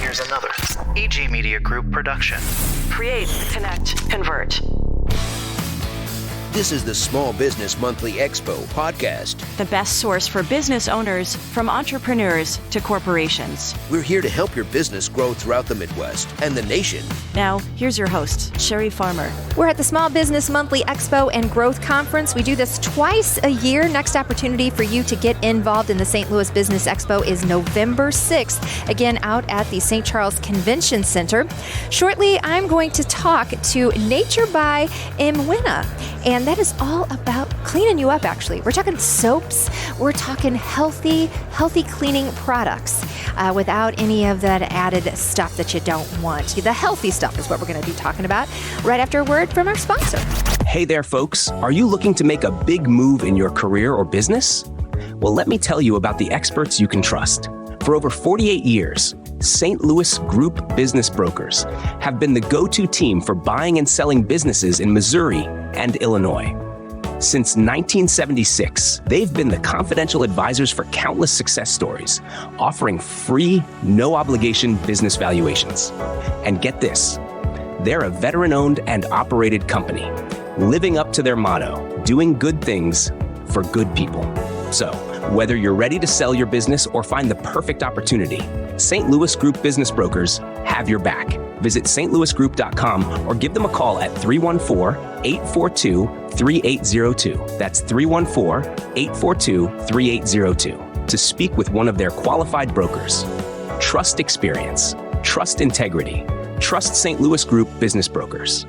Here's another EG Media Group production. Create, connect, convert. This is the Small Business Monthly Expo podcast. The best source for business owners, from entrepreneurs to corporations. We're here to help your business grow throughout the Midwest and the nation. Now, here's your host, Sherry Farmer. We're at the Small Business Monthly Expo and Growth Conference. We do this twice a year. Next opportunity for you to get involved in the St. Louis Business Expo is November 6th, again out at the St. Charles Convention Center. Shortly, I'm going to talk to Nature by Emunah, and that is all about cleaning you up, actually. We're talking soaps. We're talking healthy cleaning products without any of that added stuff that you don't want. The healthy stuff is what we're going to be talking about right after a word from our sponsor. Hey there, folks. Are you looking to make a big move in your career or business? Well, let me tell you about the experts you can trust. For over 48 years, St. Louis Group Business Brokers have been the go-to team for buying and selling businesses in Missouri and Illinois. Since 1976, they've been the confidential advisors for countless success stories, offering free, no-obligation business valuations. And get this, they're a veteran-owned and operated company, living up to their motto, doing good things for good people. So, whether you're ready to sell your business or find the perfect opportunity, St. Louis Group Business Brokers have your back. Visit stlouisgroup.com or give them a call at 314-842-3802. That's 314-842-3802 to speak with one of their qualified brokers. Trust experience. Trust integrity. Trust St. Louis Group Business Brokers.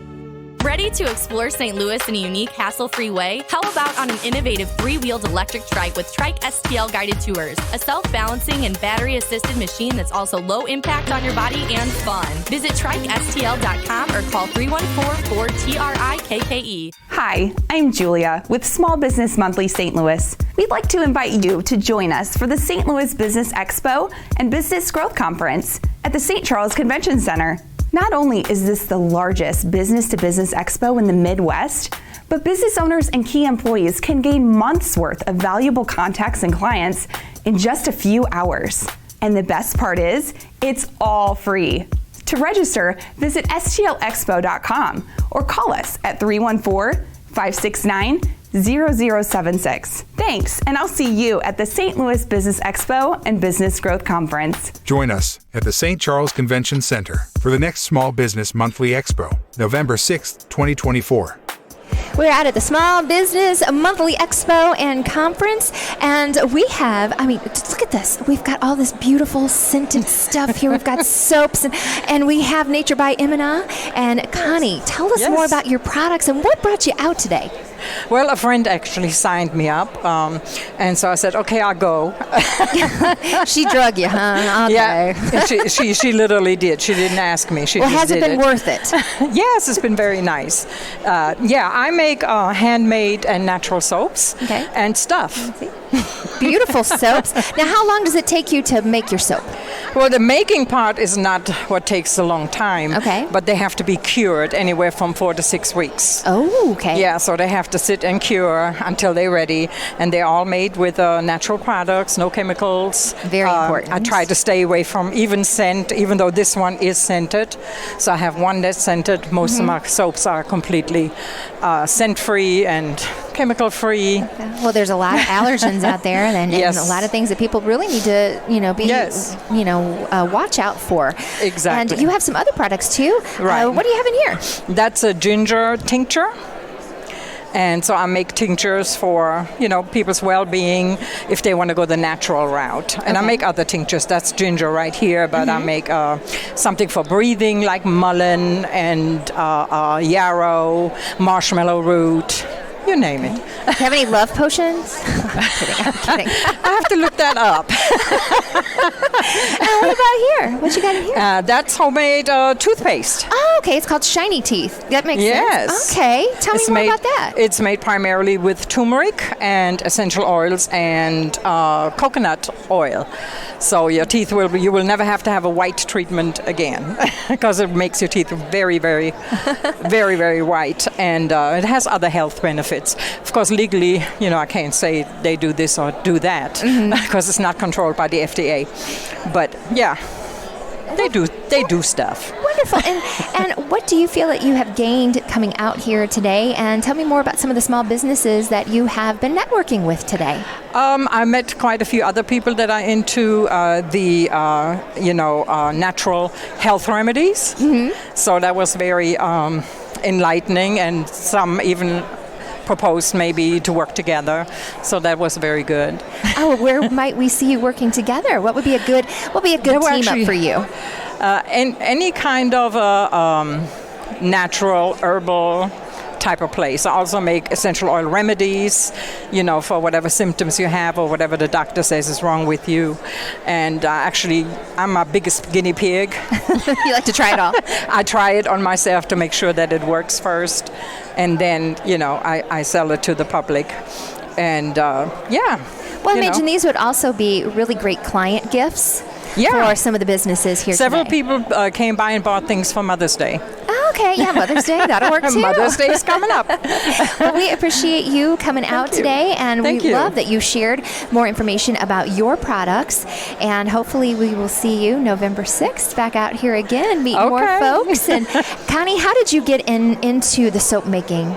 Ready to explore St. Louis in a unique, hassle-free way? How about on an innovative three-wheeled electric trike with Trike STL guided tours? A self-balancing and battery-assisted machine that's also low impact on your body and fun. Visit TrikeSTL.com or call 314-4TRIKKE. Hi, I'm Julia with Small Business Monthly St. Louis. We'd like to invite you to join us for the St. Louis Business Expo and Business Growth Conference at the St. Charles Convention Center. Not only is this the largest business-to-business expo in the Midwest, but business owners and key employees can gain months' worth of valuable contacts and clients in just a few hours. And the best part is, it's all free. To register, visit stlexpo.com or call us at 314-569-0076. Thanks, and I'll see you at the St. Louis Business Expo and Business Growth Conference. Join us at the St. Charles Convention Center for the next Small Business Monthly Expo, November 6th, 2024. We're out at the Small Business Monthly Expo and Conference, and we have, look at this. We've got all this beautiful scented stuff here. We've got soaps, and we have Nature by Emunah. And Conny, tell us more about your products and what brought you out today. Well, a friend actually signed me up, and so I said, okay, I'll go. She drug you, huh? Okay. Yeah, she literally did. She didn't ask me. She just has it did been worth it? Yes, it's been very nice. I make handmade and natural soaps and stuff. Beautiful soaps. Now, how long does it take you to make your soap? Well, the making part is not what takes a long time. Okay. But they have to be cured anywhere from 4 to 6 weeks. Oh, okay. Yeah, so they have to sit and cure until they're ready. And they're all made with natural products, no chemicals. Very important. I try to stay away from even scent, even though this one is scented. So I have one that's scented. Most of my soaps are completely scent-free and chemical-free. Okay. Well, there's a lot of allergens out there, and a lot of things that people really need to, watch out for. Exactly. And you have some other products too. Right. What do you have in here? That's a ginger tincture. And so I make tinctures for, people's well-being if they want to go the natural route. And I make other tinctures. That's ginger right here, but I make something for breathing like mullein and yarrow, marshmallow root. You name it. Do you have any love potions? I'm kidding. I have to look that up. What about here? What you got in here? That's homemade toothpaste. Oh, okay. It's called Shiny Teeth. That makes sense. Okay. Tell me more about that. It's made primarily with turmeric and essential oils and coconut oil. So your teeth you will never have to have a white treatment again because it makes your teeth very, very, very, very white. And it has other health benefits. Of course, legally, I can't say they do this or do that because it's not controlled by the FDA. But yeah. They do stuff. Wonderful. And what do you feel that you have gained coming out here today? And tell me more about some of the small businesses that you have been networking with today. I met quite a few other people that are into natural health remedies. Mm-hmm. So that was very enlightening, and some even proposed maybe to work together. So that was very good. Oh, where might we see you working together? What would be a good team up for you? Any kind of natural herbal type of place. I also make essential oil remedies, for whatever symptoms you have or whatever the doctor says is wrong with you. And actually, I'm my biggest guinea pig. You like to try it all? I try it on myself to make sure that it works first. And then, I sell it to the public. And, Well, I imagine these would also be really great client gifts. For some of the businesses here Several today. people came by and bought things for Mother's Day. Oh, okay. Yeah, Mother's Day. That'll work too. Mother's Day is coming up. Well, we appreciate you coming out today, and we love that you shared more information about your products. And hopefully we will see you November 6th back out here again and meet more folks. And Connie, how did you get into the soap making?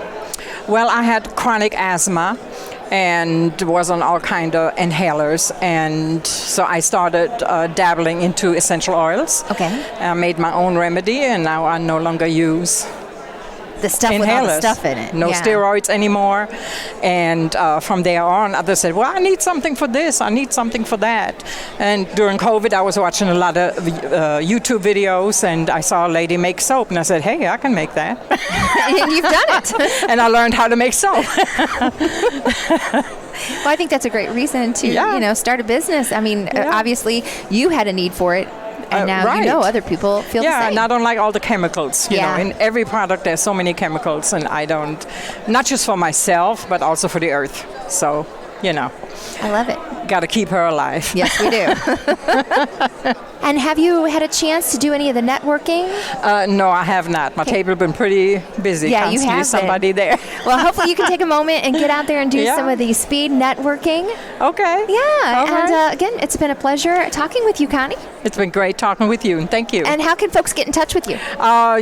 Well, I had chronic asthma and was on all kind of inhalers, and so I started dabbling into essential oils. Okay. I made my own remedy, and now I no longer use the stuff inhalers. With all the stuff in it. No steroids anymore. And from there on, others said, well, I need something for this, I need something for that. And during COVID, I was watching a lot of YouTube videos, and I saw a lady make soap, and I said, hey, I can make that. And you've done it. And I learned how to make soap. Well, I think that's a great reason to, start a business. I mean, obviously, you had a need for it. And now other people feel the same. Yeah, and I don't like all the chemicals. You know, in every product there's so many chemicals, and I don't, not just for myself, but also for the earth. So, I love it. Got to keep her alive. Yes, we do. And have you had a chance to do any of the networking? No, I have not. My table has been pretty busy. Yeah, you have somebody there. Well, hopefully you can take a moment and get out there and do some of the speed networking. Okay. Yeah. And again, it's been a pleasure talking with you, Connie. It's been great talking with you, and thank you. And how can folks get in touch with you?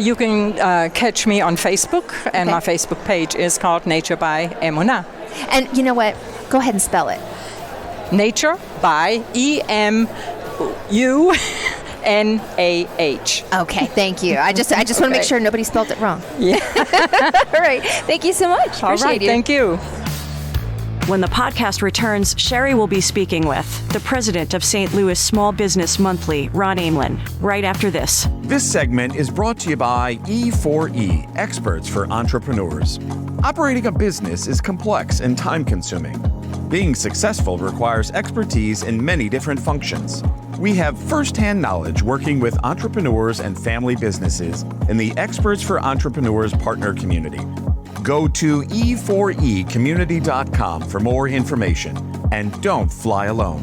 You can catch me on Facebook, and my Facebook page is called Nature by Emunah. And you know what? Go ahead and spell it. Nature by EMUNAH. Okay, thank you. I just want to make sure nobody spelled it wrong. Yeah. All right. Thank you so much. Appreciate you. Thank you. When the podcast returns, Sherry will be speaking with the president of St. Louis Small Business Monthly, Ron Aimlin, right after this. This segment is brought to you by E4E, experts for entrepreneurs. Operating a business is complex and time-consuming. Being successful requires expertise in many different functions. We have first-hand knowledge working with entrepreneurs and family businesses in the Experts for Entrepreneurs partner community. Go to e4ecommunity.com for more information, and don't fly alone.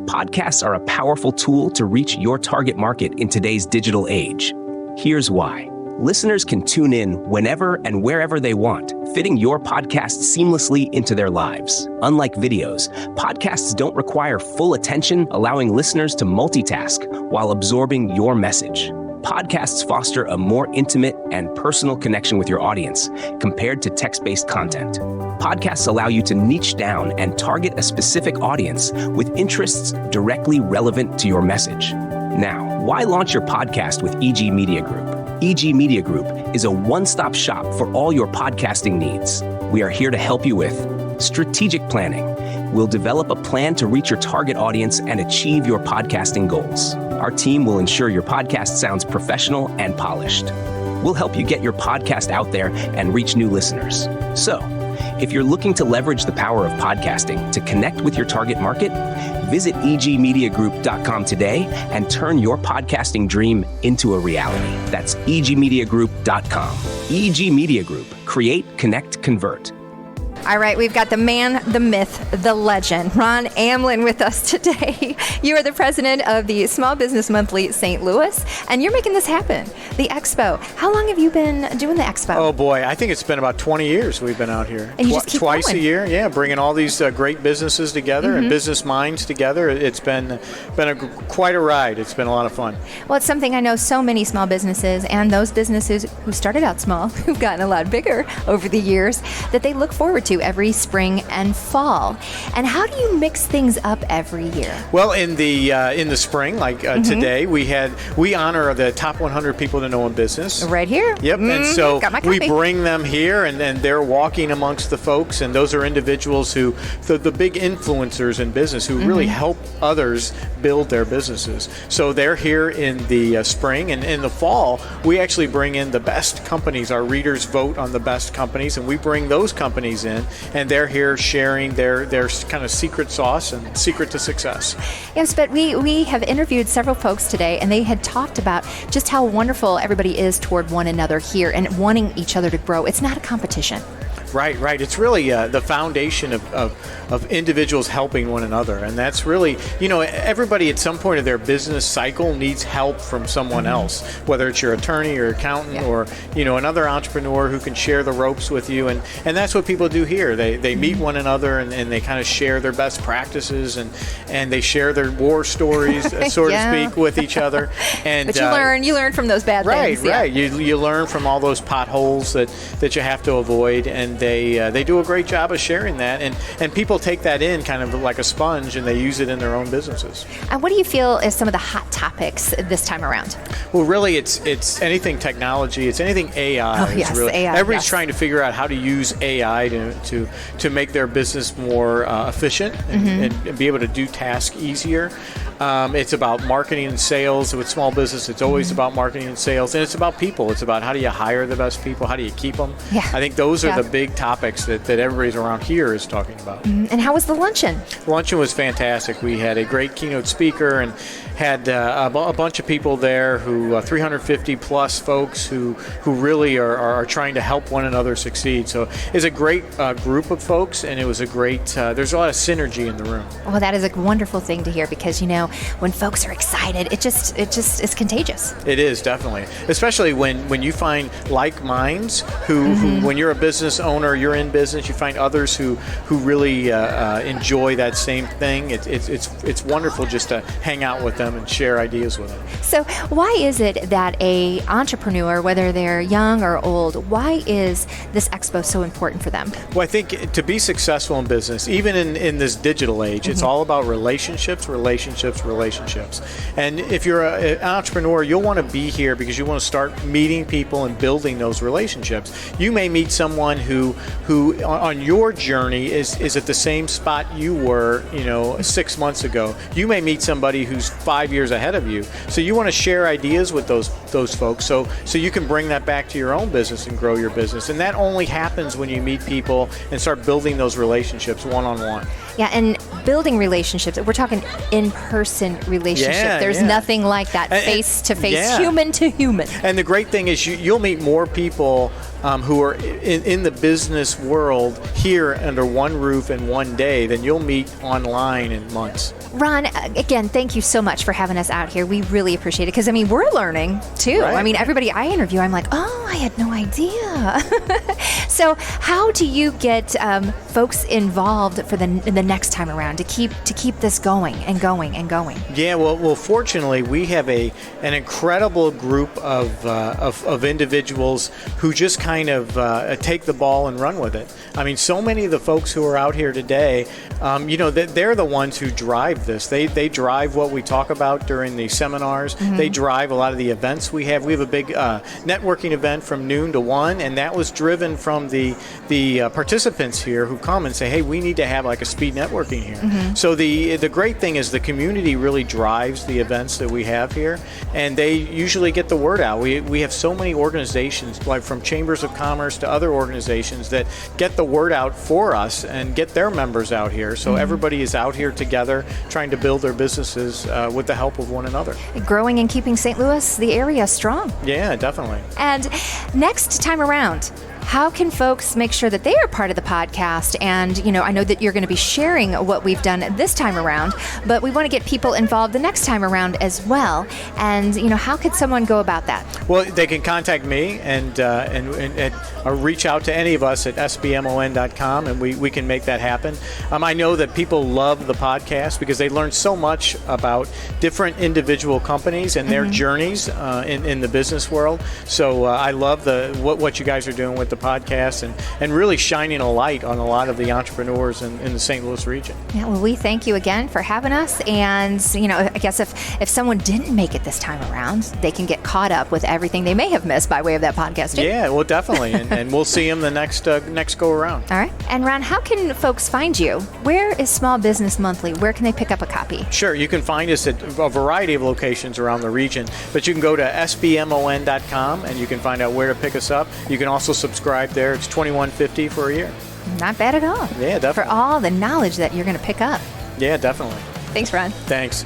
Podcasts are a powerful tool to reach your target market in today's digital age. Here's why. Listeners can tune in whenever and wherever they want, fitting your podcast seamlessly into their lives. Unlike videos, podcasts don't require full attention, allowing listeners to multitask while absorbing your message. Podcasts foster a more intimate and personal connection with your audience compared to text-based content. Podcasts allow you to niche down and target a specific audience with interests directly relevant to your message. Now, why launch your podcast with EG Media Group? EG Media Group is a one-stop shop for all your podcasting needs. We are here to help you with strategic planning. We'll develop a plan to reach your target audience and achieve your podcasting goals. Our team will ensure your podcast sounds professional and polished. We'll help you get your podcast out there and reach new listeners. So, if you're looking to leverage the power of podcasting to connect with your target market, visit egmediagroup.com today and turn your podcasting dream into a reality. That's egmediagroup.com. EG Media Group. Create, connect, convert. All right, we've got the man, the myth, the legend, Ron Amlin with us today. You are the president of the Small Business Monthly St. Louis, and you're making this happen, the Expo. How long have you been doing the Expo? Oh boy, I think it's been about 20 years we've been out here. And you just keep twice going. a year, yeah, bringing all these great businesses together and business minds together. It's been quite a ride. It's been a lot of fun. Well, it's something I know so many small businesses and those businesses who started out small, who've gotten a lot bigger over the years, that they look forward to every spring and fall. And how do you mix things up every year? Well, in the spring, like today, we honor the top 100 people to know in business. Right here. Yep. And so got my we copy. bring them here, and they're walking amongst the folks, and those are individuals who, the big influencers in business who really help others build their businesses. So they're here in the spring, and in the fall, we actually bring in the best companies. Our readers vote on the best companies, and we bring those companies in, and they're here sharing their kind of secret sauce and secret to success. Yes, but we have interviewed several folks today, and they had talked about just how wonderful everybody is toward one another here and wanting each other to grow. It's not a competition. Right. It's really the foundation of individuals helping one another. And that's really, everybody at some point of their business cycle needs help from someone else, whether it's your attorney or accountant or, another entrepreneur who can share the ropes with you. And that's what people do here. They meet one another and they kind of share their best practices and they share their war stories, so to speak, with each other. And but you learn from those bad things. Right. You learn from all those potholes that you have to avoid. And they do a great job of sharing that, and people take that in kind of like a sponge, and they use it in their own businesses. And what do you feel is some of the hot topics this time around? Well, really, it's anything technology, it's anything AI. Oh, yes, really, AI. Everybody's trying to figure out how to use AI to make their business more efficient and be able to do tasks easier. It's about marketing and sales. With small business, it's always about marketing and sales, and it's about people. It's about how do you hire the best people, how do you keep them. Yeah. I think those are the big topics that everybody's around here is talking about. And how was the luncheon? Luncheon was fantastic. We had a great keynote speaker and had a bunch of people there who 350 plus folks who really are trying to help one another succeed. So it's a great group of folks, and it was a great, there's a lot of synergy in the room. Well, that is a wonderful thing to hear because, when folks are excited, it just is contagious. It is, definitely. Especially when you find like minds who when you're a business owner, you're in business, you find others who really enjoy that same thing. It's wonderful just to hang out with them and share ideas with them. So why is it that a entrepreneur, whether they're young or old, why is this expo so important for them? Well, I think to be successful in business, even in this digital age, it's all about relationships. And if you're an entrepreneur, you'll want to be here because you want to start meeting people and building those relationships. You may meet someone who on your journey is at the same spot you were, 6 months ago. You may meet somebody who's 5 years ahead of you. So you want to share ideas with those folks so you can bring that back to your own business and grow your business. And that only happens when you meet people and start building those relationships one-on-one. Yeah, and building relationships. We're talking in-person relationship. There's nothing like that face-to-face, human-to-human. And the great thing is you'll meet more people who are in the business world here under one roof in one day than you'll meet online in months. Ron, again, thank you so much for having us out here. We really appreciate it because, we're learning too. Right. Everybody I interview, I'm like, oh, I had no idea. So how do you get folks involved for the next time around to keep this going and going and going? Yeah, well, fortunately, we have an incredible group of individuals who just kind of take the ball and run with it. So many of the folks who are out here today, they're the ones who drive this. They drive what we talk about during the seminars. They drive a lot of the events we have. We have a big networking event from noon to 1, and that was driven from the participants here who come and say, hey, we need to have like a speed networking here. So the great thing is the community really drives the events that we have here, and they usually get the word out. We have so many organizations, like from chambers of commerce to other organizations, that get the word out for us and get their members out here. So everybody is out here together trying to build their businesses with the help of one another. Growing and keeping St. Louis, the area, strong. Yeah, definitely. And next time around, how can folks make sure that they are part of the podcast? And, I know that you're going to be sharing what we've done this time around, but we want to get people involved the next time around as well. And, how could someone go about that? Well, they can contact me and reach out to any of us at sbmon.com, and we can make that happen. I know that people love the podcast because they learn so much about different individual companies and their journeys in the business world. So I love what you guys are doing with the podcast and really shining a light on a lot of the entrepreneurs in the St. Louis region. Yeah, well, we thank you again for having us. And, I guess if someone didn't make it this time around, they can get caught up with everything they may have missed by way of that podcast too. Yeah, well, definitely. and we'll see them the next go around. All right. And Ron, how can folks find you? Where is Small Business Monthly? Where can they pick up a copy? Sure. You can find us at a variety of locations around the region, but you can go to sbmon.com and you can find out where to pick us up. You can also subscribe there. It's $21.50 for a year. Not bad at all. Yeah, definitely. For all the knowledge that you're going to pick up. Yeah, definitely. Thanks, Ron. Thanks.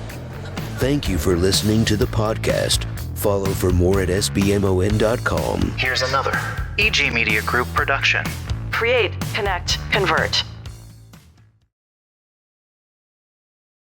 Thank you for listening to the podcast. Follow for more at sbmon.com. Here's another EG Media Group production. Create, connect, convert.